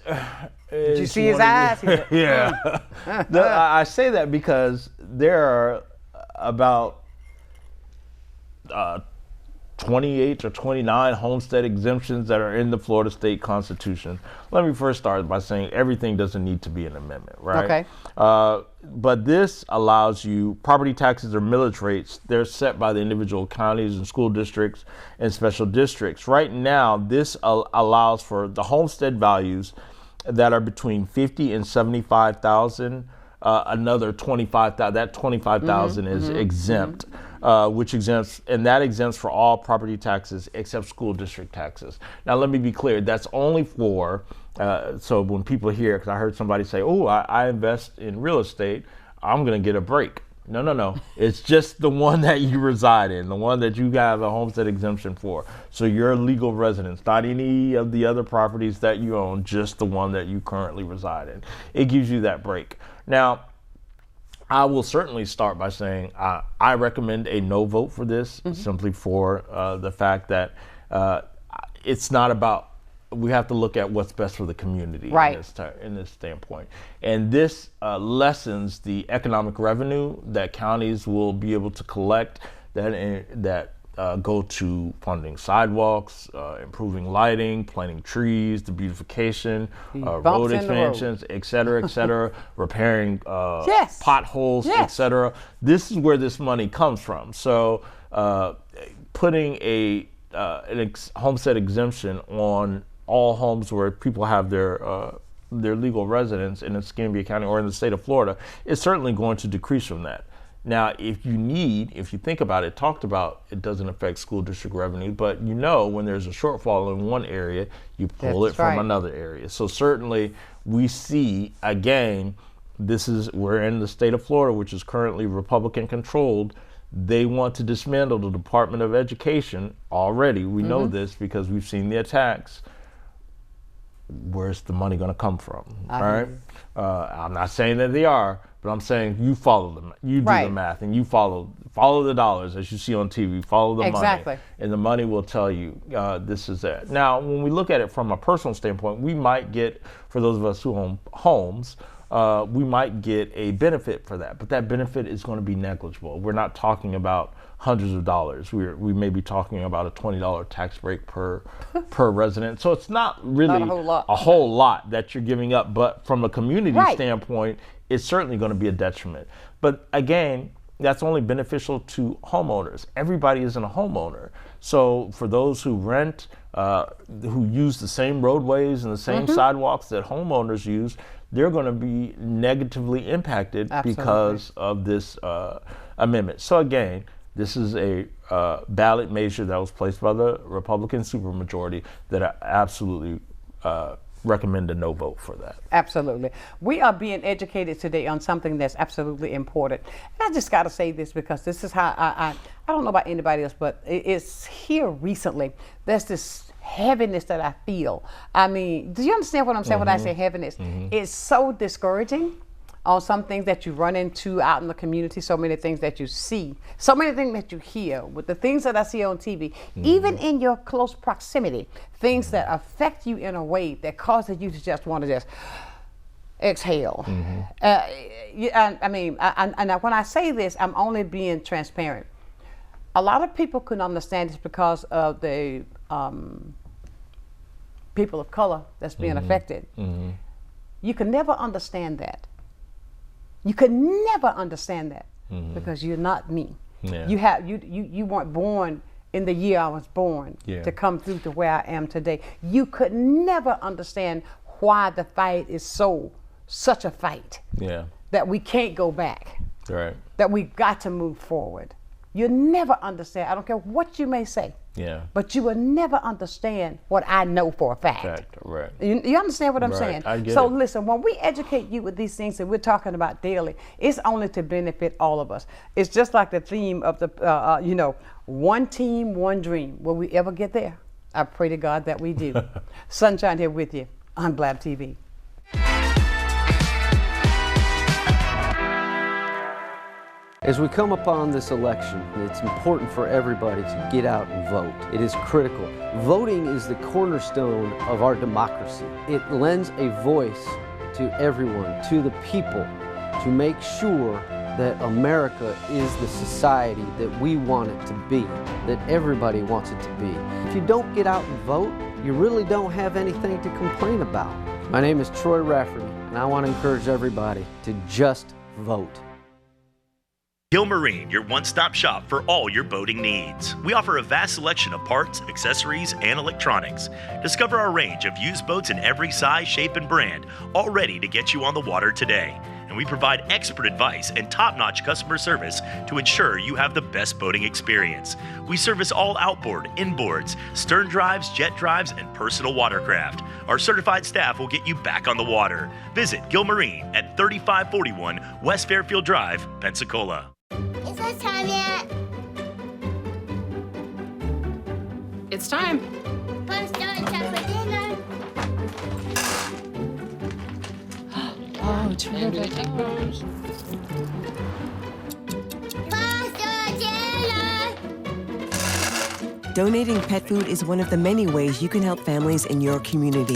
Did you see his eyes? Yeah. I say that because there are about 28 or 29 homestead exemptions that are in the Florida State Constitution. Let me first start by saying everything doesn't need to be an amendment, right? Okay. But this allows you, property taxes or millage rates, they're set by the individual counties and school districts and special districts. Right now, this allows for the homestead values that are between 50 and 75,000. Another 25,000. That 25,000 is exempt, which exempts for all property taxes except school district taxes. Now, let me be clear. That's only for so when people hear, because I heard somebody say, "Oh, I invest in real estate, I'm going to get a break." No. It's just the one that you reside in, the one that you have a homestead exemption for. So your legal residence, not any of the other properties that you own, just the one that you currently reside in. It gives you that break. Now, I will certainly start by saying I recommend a no vote for this, simply for the fact that it's not about, we have to look at what's best for the community in this standpoint. And this lessens the economic revenue that counties will be able to collect that go to funding sidewalks, improving lighting, planting trees, the beautification, road expansions, et cetera, repairing potholes, et cetera. This is where this money comes from. So putting an homestead exemption on all homes where people have their legal residence in Escambia County or in the state of Florida is certainly going to decrease from that. Now, if you think about it, talked about it doesn't affect school district revenue, but when there's a shortfall in one area, you pull it from another area. So certainly we see, again, we're in the state of Florida, which is currently Republican controlled. They want to dismantle the Department of Education already. We know this because we've seen the attacks. Where's the money going to come from? Right? I'm not saying that they are, but I'm saying you follow them. You do the math, and you follow the dollars as you see on TV. Follow the money, and the money will tell you this is it. Now, when we look at it from a personal standpoint, we might get, for those of us who own homes, we might get a benefit for that, but that benefit is going to be negligible. We're not talking about hundreds of dollars. We may be talking about a $20 tax break per resident. So it's not really a whole lot that you're giving up, but from a community standpoint, it's certainly going to be a detriment. But again, that's only beneficial to homeowners. Everybody isn't a homeowner. So for those who rent, who use the same roadways and the same sidewalks that homeowners use, they're going to be negatively impacted because of this amendment. So again, this is a ballot measure that was placed by the Republican supermajority that I absolutely recommend a no vote for that. Absolutely. We are being educated today on something that's absolutely important. And I just got to say this because this is how I don't know about anybody else, but it's here recently. There's this heaviness that I feel. I mean, do you understand what I'm saying when I say heaviness? It's so discouraging on some things that you run into out in the community, so many things that you see, so many things that you hear, with the things that I see on TV, even in your close proximity, things that affect you in a way that causes you to just want to just exhale. I mean, when I say this, I'm only being transparent. A lot of people couldn't understand this because of the people of color that's being affected. You can never understand that. You could never understand that because you're not me. You weren't born in the year I was born to come through to where I am today. You could never understand why the fight is such a fight that we can't go back, that we've got to move forward. You'll never understand. I don't care what you may say. But you will never understand what I know for a fact. You understand what I'm saying? I get it. Listen, when we educate you with these things that we're talking about daily, it's only to benefit all of us. It's just like the theme of the, one team, one dream. Will we ever get there? I pray to God that we do. Sonshine here with you on Blab TV. As we come upon this election, it's important for everybody to get out and vote. It is critical. Voting is the cornerstone of our democracy. It lends a voice to everyone, to the people, to make sure that America is the society that we want it to be, that everybody wants it to be. If you don't get out and vote, you really don't have anything to complain about. My name is Troy Rafferty, and I want to encourage everybody to just vote. Gilmarine, your one-stop shop for all your boating needs. We offer a vast selection of parts, accessories, and electronics. Discover our range of used boats in every size, shape, and brand, all ready to get you on the water today. And we provide expert advice and top-notch customer service to ensure you have the best boating experience. We service all outboard, inboards, stern drives, jet drives, and personal watercraft. Our certified staff will get you back on the water. Visit Gilmarine at 3541 West Fairfield Drive, Pensacola. Is it time yet? It's time. Let's start time for dinner. Oh, terrific. Pasta dinner. Donating pet food is one of the many ways you can help families in your community.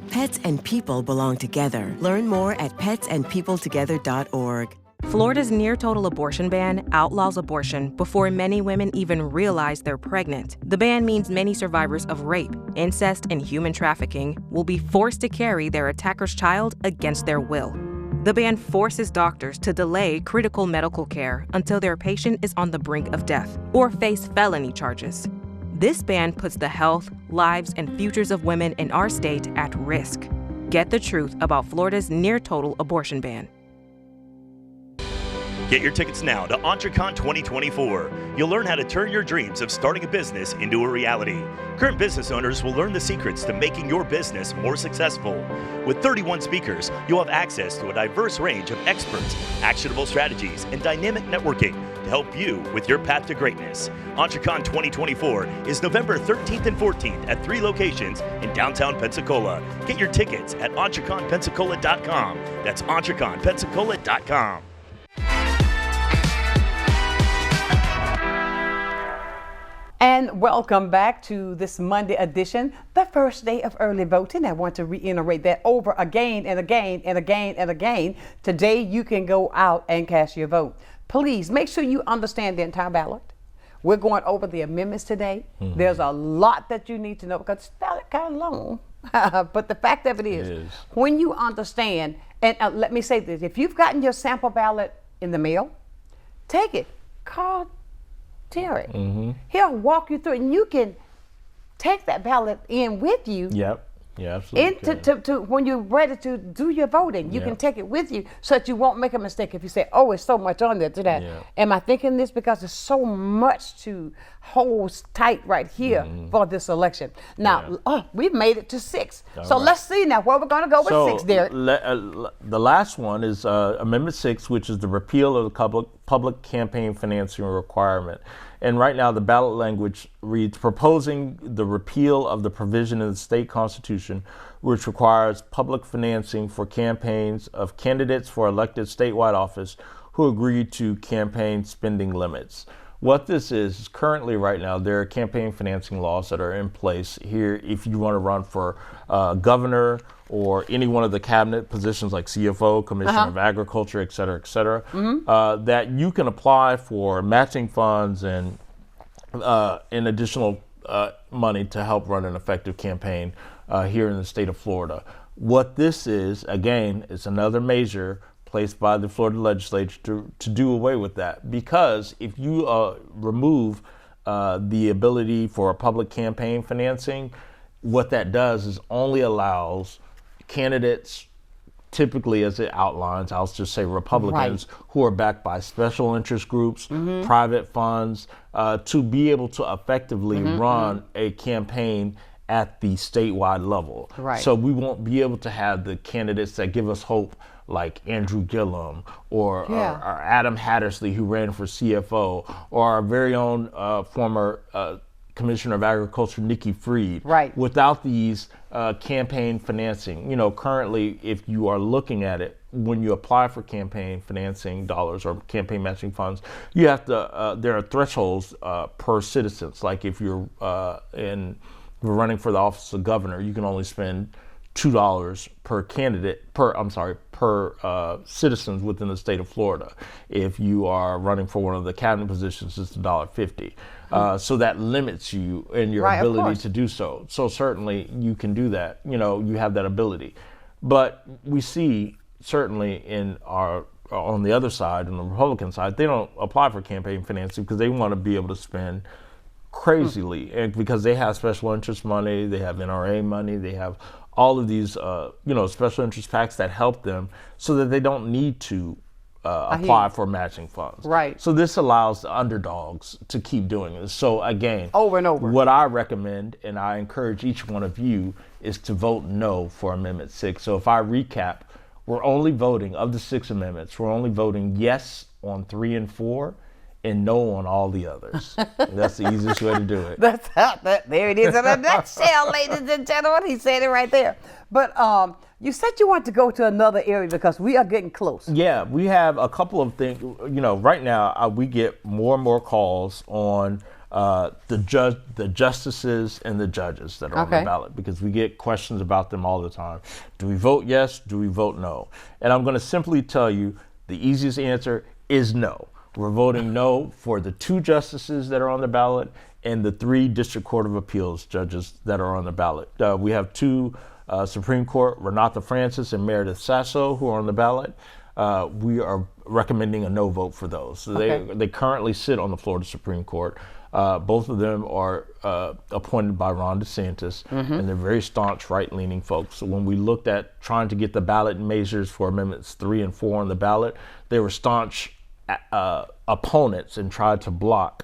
Pets and people belong together. Learn more at petsandpeopletogether.org. Florida's near-total abortion ban outlaws abortion before many women even realize they're pregnant. The ban means many survivors of rape, incest, and human trafficking will be forced to carry their attacker's child against their will. The ban forces doctors to delay critical medical care until their patient is on the brink of death or face felony charges. This ban puts the health, lives, and futures of women in our state at risk. Get the truth about Florida's near-total abortion ban. Get your tickets now to EntreCon 2024. You'll learn how to turn your dreams of starting a business into a reality. Current business owners will learn the secrets to making your business more successful. With 31 speakers, you'll have access to a diverse range of experts, actionable strategies, and dynamic networking to help you with your path to greatness. EntreCon 2024 is November 13th and 14th at 3 locations in downtown Pensacola. Get your tickets at EntreConPensacola.com. That's EntreConPensacola.com. And welcome back to this Monday edition, the first day of early voting. I want to reiterate that over again and again and again and again. Today you can go out and cast your vote. Please make sure you understand the entire ballot. We're going over the amendments today. Mm-hmm. There's a lot that you need to know because it's ballot kind of long. But the fact of it is, when you understand, and let me say this, if you've gotten your sample ballot in the mail, take it, call Derrick. Mm-hmm. He'll walk you through it, and you can take that ballot in with you. Yep. Yeah, absolutely. To when you're ready to do your voting, you can take it with you so that you won't make a mistake if you say, oh, it's so much on there today. Yeah. Am I thinking this because there's so much to hold tight right here for this election? Now, we've made it to 6. So let's see now where we're going to go with 6, Derrick. The last one is Amendment 6, which is the repeal of the public campaign financing requirement. And right now, the ballot language reads, proposing the repeal of the provision in the state constitution, which requires public financing for campaigns of candidates for elected statewide office who agree to campaign spending limits. What this is currently right now, there are campaign financing laws that are in place here if you want to run for governor or any one of the cabinet positions like CFO, Commissioner of Agriculture, et cetera, that you can apply for matching funds and additional money to help run an effective campaign here in the state of Florida. What this is, again, is another measure placed by the Florida legislature to do away with that. Because if you remove the ability for public campaign financing, what that does is only allows candidates, typically as it outlines, I'll just say Republicans, who are backed by special interest groups, private funds, to be able to effectively run a campaign at the statewide level. So we won't be able to have the candidates that give us hope like Andrew Gillum or Adam Hattersley, who ran for CFO, or our very own former Commissioner of Agriculture, Nikki Fried. Right. Without these campaign financing, currently, if you are looking at it, when you apply for campaign financing dollars or campaign matching funds, you have to, there are thresholds per citizens. Like if you're running for the office of governor, you can only spend $2 per candidate, per citizens within the state of Florida. If you are running for one of the cabinet positions, it's $1.50. So that limits you in your ability to do so. So certainly you can do that. You have that ability. But we see certainly on the other side, on the Republican side, they don't apply for campaign financing because they want to be able to spend crazily, and because they have special interest money, they have NRA money, they have all of these, special interest PACs that help them so that they don't need to apply for matching funds. Right. So this allows the underdogs to keep doing this. So again, over and over. What I recommend, and I encourage each one of you, is to vote no for Amendment 6. So if I recap, we're only voting, of the 6 amendments, we're only voting yes on 3 and 4 and no on all the others. That's the easiest way to do it. There it is in a nutshell, ladies and gentlemen. He said it right there. But you said you want to go to another area because we are getting close. Yeah, we have a couple of things. Right now we get more and more calls on the justices and the judges that are on the ballot, because we get questions about them all the time. Do we vote yes? Do we vote no? And I'm going to simply tell you the easiest answer is no. We're voting no for the 2 justices that are on the ballot and the 3 District Court of Appeals judges that are on the ballot. We have 2 Supreme Court, Renata Francis and Meredith Sasso, who are on the ballot. We are recommending a no vote for those. So they currently sit on the Florida Supreme Court. Both of them are appointed by Ron DeSantis, and they're very staunch right-leaning folks. So when we looked at trying to get the ballot measures for Amendments 3 and 4 on the ballot, they were staunch opponents and tried to block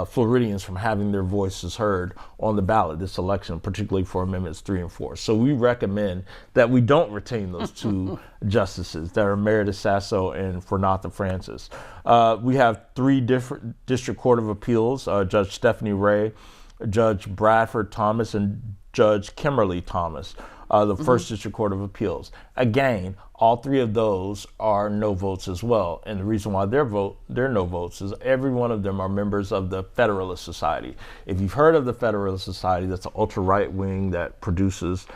Floridians from having their voices heard on the ballot this election, particularly for Amendments 3 and 4. So we recommend that we don't retain those 2 justices that are Meredith Sasso and Renata Francis. We have 3 different District Court of Appeals, Judge Stephanie Ray, Judge Bradford Thomas, and Judge Kimberly Thomas, the First District Court of Appeals. Again, all 3 of those are no votes as well. And the reason why they're no votes is every one of them are members of the Federalist Society. If you've heard of the Federalist Society, that's an ultra-right wing that produces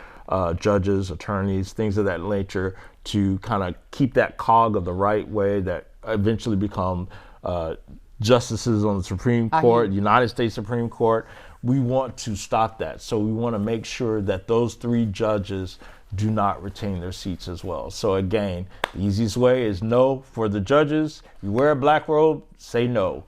judges, attorneys, things of that nature to kind of keep that cog of the right way that eventually become justices on the Supreme Court, United States Supreme Court. We want to stop that. So we want to make sure that those 3 judges do not retain their seats as well. So again, the easiest way is no for the judges. You wear a black robe, say no.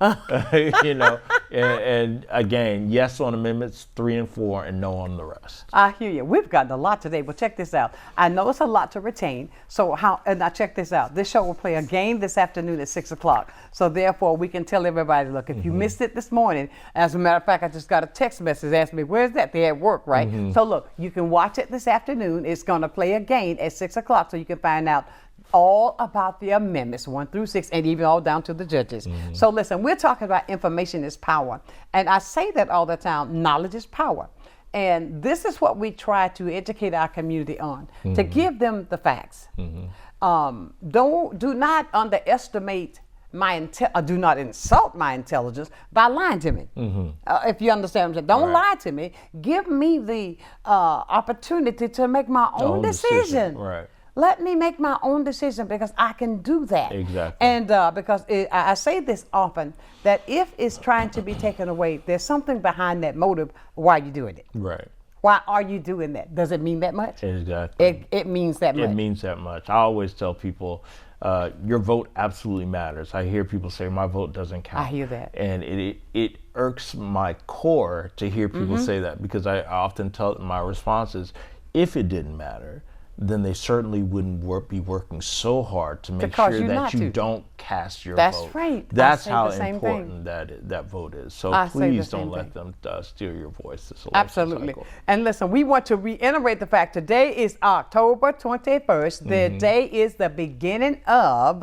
And again, yes on Amendments 3 and 4 and no on the rest. I hear you. We've gotten a lot today, but check this out. I know it's a lot to retain. And now check this out. This show will play a game this afternoon at 6 o'clock. So therefore we can tell everybody, look, if you missed it this morning, as a matter of fact, I just got a text message asking me, where's that? They're at work, right? So look, you can watch it this afternoon. It's going to play again at 6 o'clock so you can find out all about the amendments 1 through 6 and even all down to the judges. So listen, we're talking about information is power. And I say that all the time, knowledge is power. And this is what we try to educate our community on, to give them the facts. Do not underestimate do not insult my intelligence by lying to me. If you understand what I'm saying. Don't lie to me. Give me the opportunity to make my own decision. Right. Let me make my own decision because I can do that. Exactly. And because I say this often, that if it's trying to be taken away, there's something behind that motive why you're doing it. Right. Why are you doing that? Does it mean that much? Exactly. It means that much. It means that much. I always tell people, your vote absolutely matters. I hear people say my vote doesn't count. I hear that. And it irks my core to hear people say that, because I often tell my response is, if it didn't matter, then they certainly wouldn't be working so hard to make sure that you don't cast your vote. That's right. That's how important that vote is. So please don't let them steal your voice this election Absolutely. cycle. And listen, we want to reiterate the fact today is October 21st. The day is the beginning of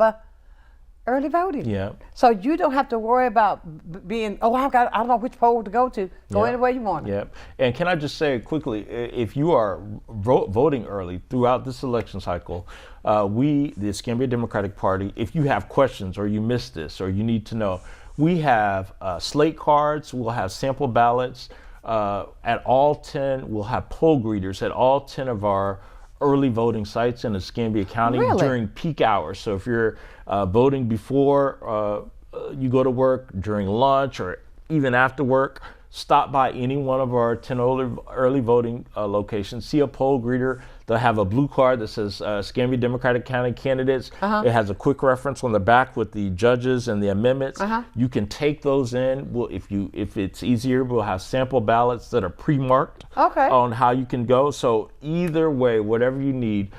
early voting. Yeah. So you don't have to worry about being, I don't know which poll to go to. Go anywhere you want. Yep. And can I just say quickly, if you are voting early throughout this election cycle, the Escambia Democratic Party, if you have questions or you missed this or you need to know, we have slate cards, we'll have sample ballots at all 10, we'll have poll greeters at all 10 of our early voting sites in Escambia County during peak hours. So if you're voting before you go to work, during lunch, or even after work, stop by any one of our 10 early voting locations, see a poll greeter. They'll have a blue card that says Escambia Democratic County candidates. It has a quick reference on the back with the judges and the amendments. You can take those in. If it's easier, we'll have sample ballots that are pre-marked on how you can go. So either way, whatever you need,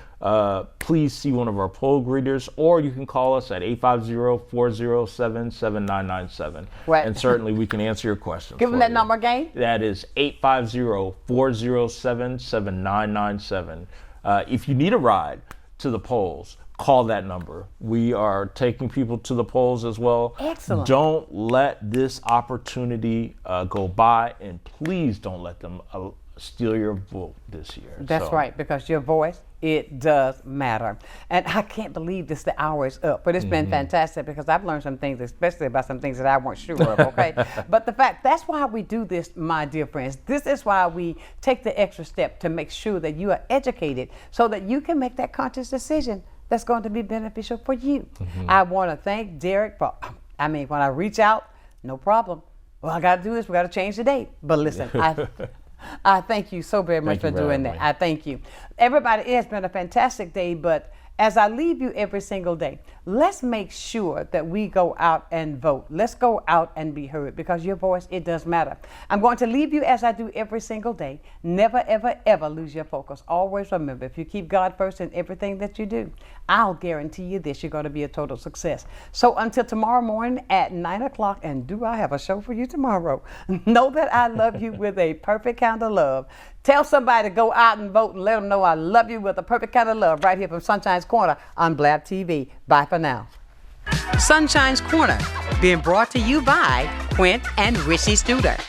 please see one of our poll greeters, or you can call us at 850-407-7997. And certainly we can answer your questions. Give them that number again. That is 850-407-7997. If you need a ride to the polls, call that number. We are taking people to the polls as well. Excellent. Don't let this opportunity go by, and please don't let them steal your vote this year. That's right, because your voice, it does matter. And I can't believe the hour is up, but it's been fantastic because I've learned some things, especially about some things that I weren't sure of, okay? But that's why we do this, my dear friends. This is why we take the extra step to make sure that you are educated so that you can make that conscious decision that's going to be beneficial for you. I want to thank Derrick for, when I reach out, no problem. Well, I got to do this, we got to change the date. But listen, I thank you so very much for doing that. I thank you. Everybody, it has been a fantastic day, but as I leave you every single day, let's make sure that we go out and vote. Let's go out and be heard, because your voice, it does matter. I'm going to leave you as I do every single day. Never, ever, ever lose your focus. Always remember, if you keep God first in everything that you do, I'll guarantee you this, you're going to be a total success. So until tomorrow morning at 9 o'clock, and do I have a show for you tomorrow? Know that I love you with a perfect kind of love. Tell somebody to go out and vote and let them know I love you with a perfect kind of love right here from Sunshine's Corner on Blab TV. Bye for now. Sunshine's Corner, being brought to you by Quint and Richie Studer.